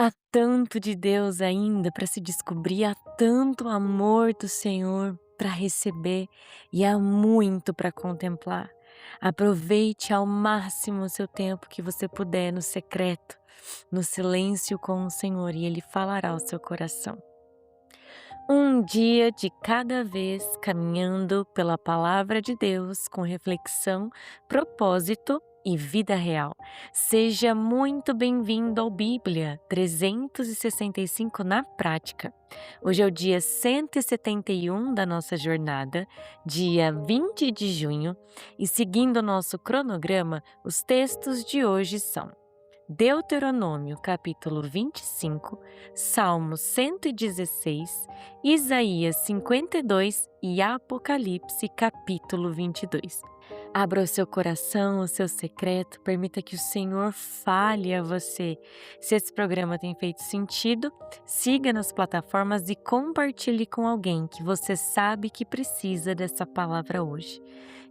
Há tanto de Deus ainda para se descobrir, há tanto amor do Senhor para receber e há muito para contemplar. Aproveite ao máximo o seu tempo que você puder no secreto, no silêncio com o Senhor, e Ele falará ao seu coração. Um dia de cada vez, caminhando pela palavra de Deus com reflexão, propósito e vida real. Seja muito bem-vindo ao Bíblia 365 na prática. Hoje é o dia 171 da nossa jornada, dia 20 de junho, e seguindo o nosso cronograma, os textos de hoje são Deuteronômio capítulo 25, Salmo 116, Isaías 52 e Apocalipse capítulo 22. Abra o seu coração, o seu secreto, permita que o Senhor fale a você. Se esse programa tem feito sentido, siga nas plataformas e compartilhe com alguém que você sabe que precisa dessa palavra hoje.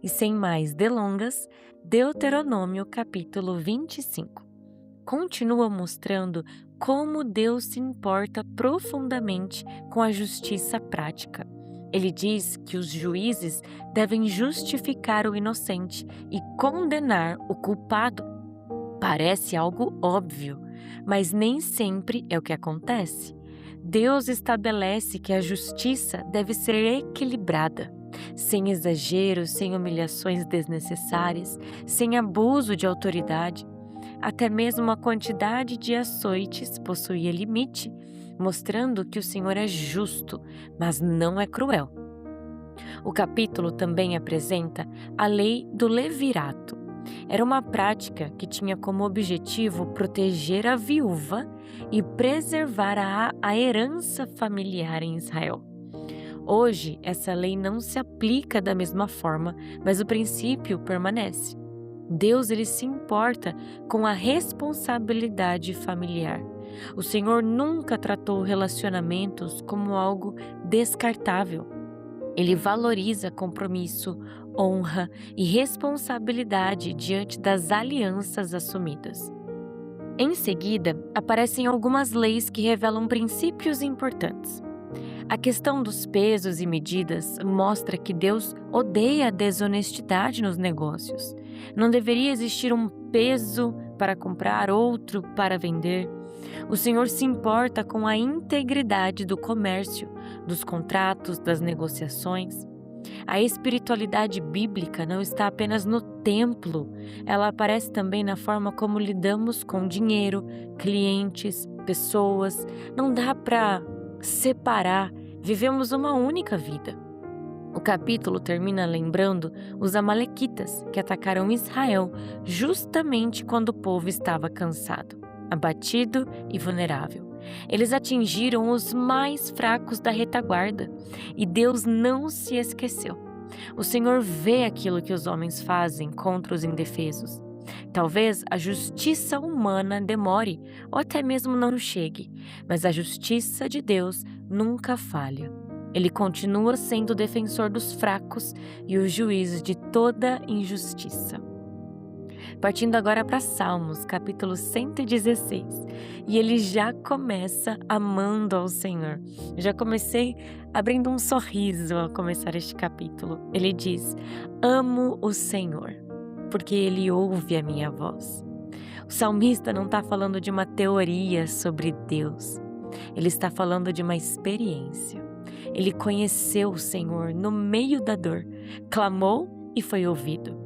E sem mais delongas, Deuteronômio capítulo 25 continua mostrando como Deus se importa profundamente com a justiça prática. Ele diz que os juízes devem justificar o inocente e condenar o culpado. Parece algo óbvio, mas nem sempre é o que acontece. Deus estabelece que a justiça deve ser equilibrada, sem exageros, sem humilhações desnecessárias, sem abuso de autoridade. Até mesmo a quantidade de açoites possuía limite, mostrando que o Senhor é justo, mas não é cruel. O capítulo também apresenta a lei do levirato. Era uma prática que tinha como objetivo proteger a viúva e preservar a herança familiar em Israel. Hoje, essa lei não se aplica da mesma forma, mas o princípio permanece. Deus ele se importa com a responsabilidade familiar. O Senhor nunca tratou relacionamentos como algo descartável. Ele valoriza compromisso, honra e responsabilidade diante das alianças assumidas. Em seguida, aparecem algumas leis que revelam princípios importantes. A questão dos pesos e medidas mostra que Deus odeia a desonestidade nos negócios. Não deveria existir um peso para comprar, outro para vender. O Senhor se importa com a integridade do comércio, dos contratos, das negociações. A espiritualidade bíblica não está apenas no templo, ela aparece também na forma como lidamos com dinheiro, clientes, pessoas. Não dá para separar, vivemos uma única vida. O capítulo termina lembrando os amalequitas que atacaram Israel justamente quando o povo estava cansado, abatido e vulnerável. Eles atingiram os mais fracos da retaguarda e Deus não se esqueceu. O Senhor vê aquilo que os homens fazem contra os indefesos. Talvez a justiça humana demore ou até mesmo não chegue, mas a justiça de Deus nunca falha. Ele continua sendo o defensor dos fracos e o juiz de toda injustiça. Partindo agora para Salmos, capítulo 116, e ele já começa amando ao Senhor. Eu já comecei abrindo um sorriso ao começar este capítulo. Ele diz: amo o Senhor, porque Ele ouve a minha voz. O salmista não está falando de uma teoria sobre Deus, ele está falando de uma experiência. Ele conheceu o Senhor no meio da dor, clamou e foi ouvido.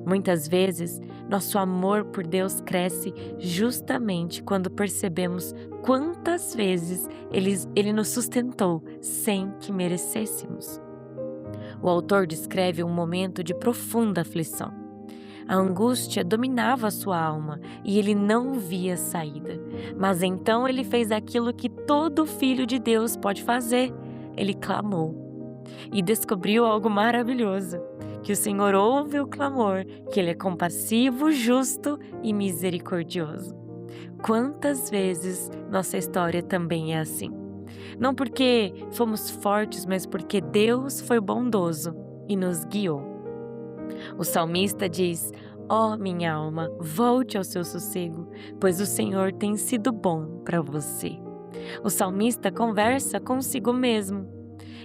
Muitas vezes, nosso amor por Deus cresce justamente quando percebemos quantas vezes Ele nos sustentou sem que merecêssemos. O autor descreve um momento de profunda aflição. A angústia dominava a sua alma e ele não via saída. Mas então ele fez aquilo que todo filho de Deus pode fazer. Ele clamou e descobriu algo maravilhoso, que o Senhor ouve o clamor, que Ele é compassivo, justo e misericordioso. Quantas vezes nossa história também é assim? Não porque fomos fortes, mas porque Deus foi bondoso e nos guiou. O salmista diz: Ó minha alma, volte ao seu sossego, pois o Senhor tem sido bom para você. O salmista conversa consigo mesmo.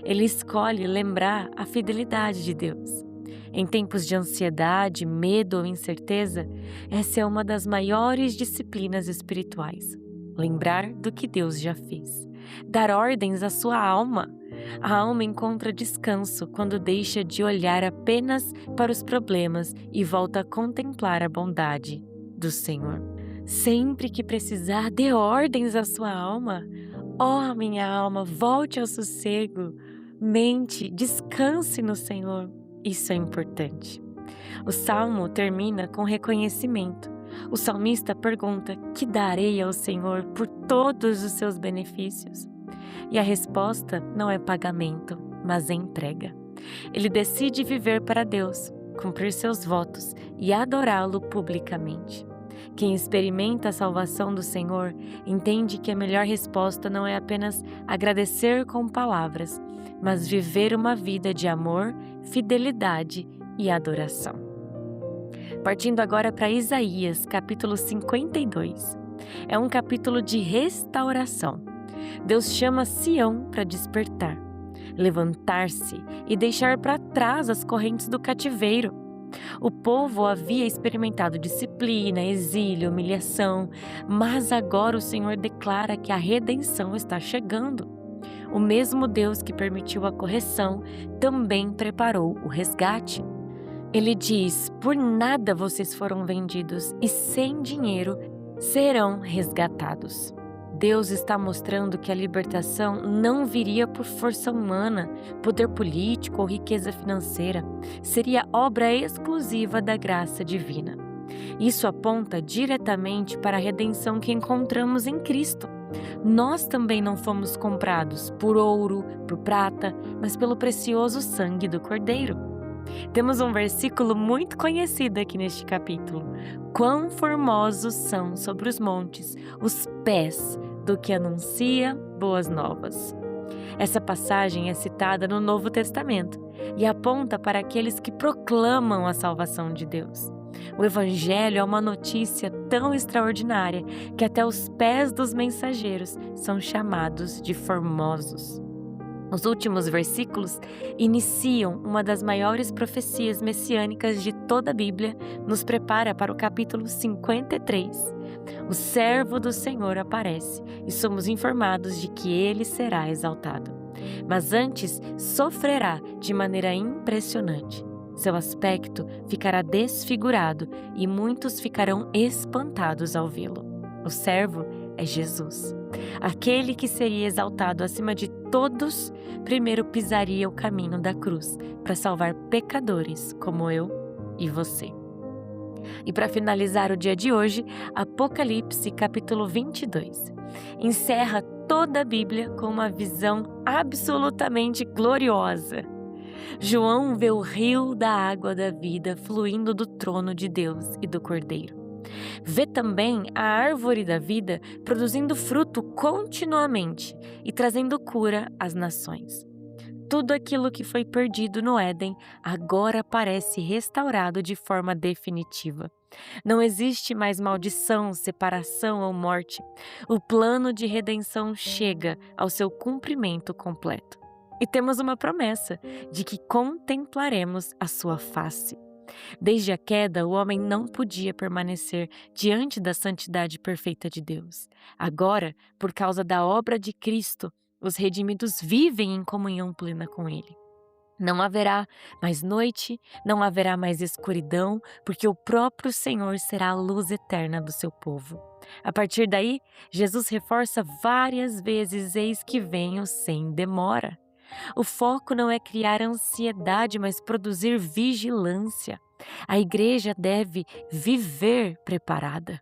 Ele escolhe lembrar a fidelidade de Deus. Em tempos de ansiedade, medo ou incerteza, essa é uma das maiores disciplinas espirituais. Lembrar do que Deus já fez. Dar ordens à sua alma. A alma encontra descanso quando deixa de olhar apenas para os problemas e volta a contemplar a bondade do Senhor. Sempre que precisar, dê ordens à sua alma. Ó, minha alma, volte ao sossego. Mente, descanse no Senhor. Isso é importante. O salmo termina com reconhecimento. O salmista pergunta: que darei ao Senhor por todos os seus benefícios? E a resposta não é pagamento, mas é entrega. Ele decide viver para Deus, cumprir seus votos e adorá-lo publicamente. Quem experimenta a salvação do Senhor entende que a melhor resposta não é apenas agradecer com palavras, mas viver uma vida de amor, fidelidade e adoração. Partindo agora para Isaías, capítulo 52. É um capítulo de restauração. Deus chama Sião para despertar, levantar-se e deixar para trás as correntes do cativeiro. O povo havia experimentado disciplina, exílio, humilhação, mas agora o Senhor declara que a redenção está chegando. O mesmo Deus que permitiu a correção também preparou o resgate. Ele diz: por nada vocês foram vendidos e sem dinheiro serão resgatados. Deus está mostrando que a libertação não viria por força humana, poder político ou riqueza financeira. Seria obra exclusiva da graça divina. Isso aponta diretamente para a redenção que encontramos em Cristo. Nós também não fomos comprados por ouro, por prata, mas pelo precioso sangue do Cordeiro. Temos um versículo muito conhecido aqui neste capítulo. Quão formosos são sobre os montes os pés do que anuncia boas novas. Essa passagem é citada no Novo Testamento e aponta para aqueles que proclamam a salvação de Deus. O Evangelho é uma notícia tão extraordinária que até os pés dos mensageiros são chamados de formosos. Os últimos versículos iniciam uma das maiores profecias messiânicas de toda a Bíblia, nos prepara para o capítulo 53. O servo do Senhor aparece e somos informados de que ele será exaltado. Mas antes sofrerá de maneira impressionante. Seu aspecto ficará desfigurado e muitos ficarão espantados ao vê-lo. O servo é Jesus. Aquele que seria exaltado acima de todos, primeiro pisaria o caminho da cruz para salvar pecadores como eu e você. E para finalizar o dia de hoje, Apocalipse capítulo 22. Encerra toda a Bíblia com uma visão absolutamente gloriosa. João vê o rio da água da vida fluindo do trono de Deus e do Cordeiro. Vê também a árvore da vida produzindo fruto continuamente e trazendo cura às nações. Tudo aquilo que foi perdido no Éden agora parece restaurado de forma definitiva. Não existe mais maldição, separação ou morte. O plano de redenção chega ao seu cumprimento completo. E temos uma promessa de que contemplaremos a sua face. Desde a queda, o homem não podia permanecer diante da santidade perfeita de Deus. Agora, por causa da obra de Cristo, os redimidos vivem em comunhão plena com Ele. Não haverá mais noite, não haverá mais escuridão, porque o próprio Senhor será a luz eterna do seu povo. A partir daí, Jesus reforça várias vezes: eis que venho sem demora. O foco não é criar ansiedade, mas produzir vigilância. A igreja deve viver preparada.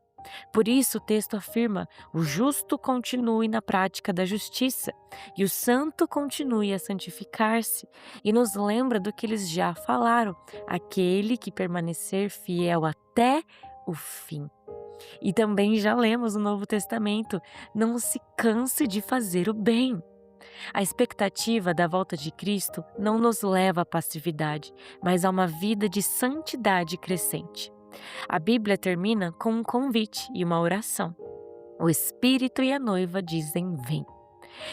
Por isso o texto afirma: o justo continue na prática da justiça e o santo continue a santificar-se, e nos lembra do que eles já falaram: aquele que permanecer fiel até o fim. E também já lemos no Novo Testamento: não se canse de fazer o bem. A expectativa da volta de Cristo não nos leva à passividade, mas a uma vida de santidade crescente. A Bíblia termina com um convite e uma oração. O Espírito e a noiva dizem: vem.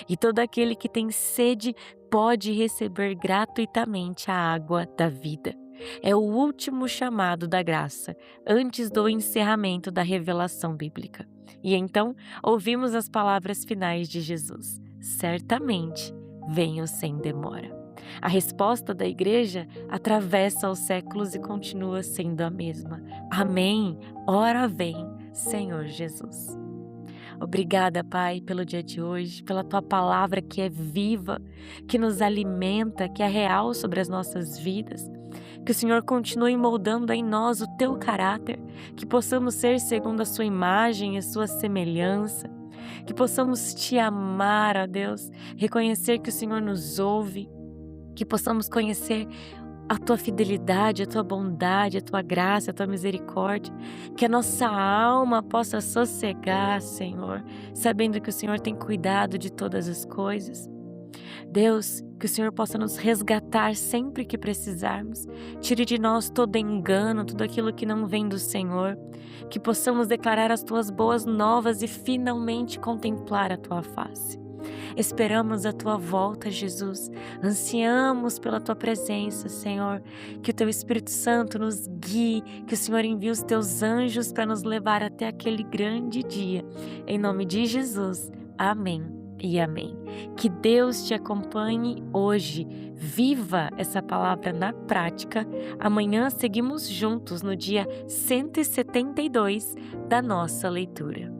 E todo aquele que tem sede pode receber gratuitamente a água da vida. É o último chamado da graça, antes do encerramento da revelação bíblica. E então ouvimos as palavras finais de Jesus: certamente venho sem demora. A resposta da igreja atravessa os séculos e continua sendo a mesma. Amém. Ora vem, Senhor Jesus. Obrigada, Pai, pelo dia de hoje, pela Tua palavra que é viva, que nos alimenta, que é real sobre as nossas vidas. Que o Senhor continue moldando em nós o Teu caráter, que possamos ser segundo a Sua imagem e a Sua semelhança, que possamos Te amar, ó Deus, reconhecer que o Senhor nos ouve, que possamos conhecer a Tua fidelidade, a Tua bondade, a Tua graça, a Tua misericórdia, que a nossa alma possa sossegar, Senhor, sabendo que o Senhor tem cuidado de todas as coisas. Deus, que o Senhor possa nos resgatar sempre que precisarmos, tire de nós todo engano, tudo aquilo que não vem do Senhor, que possamos declarar as Tuas boas novas e finalmente contemplar a Tua face. Esperamos a Tua volta, Jesus. Ansiamos pela Tua presença, Senhor. Que o Teu Espírito Santo nos guie, que o Senhor envie os Teus anjos para nos levar até aquele grande dia. Em nome de Jesus. Amém e amém. Que Deus te acompanhe hoje. Viva essa palavra na prática. Amanhã seguimos juntos no dia 172 da nossa leitura.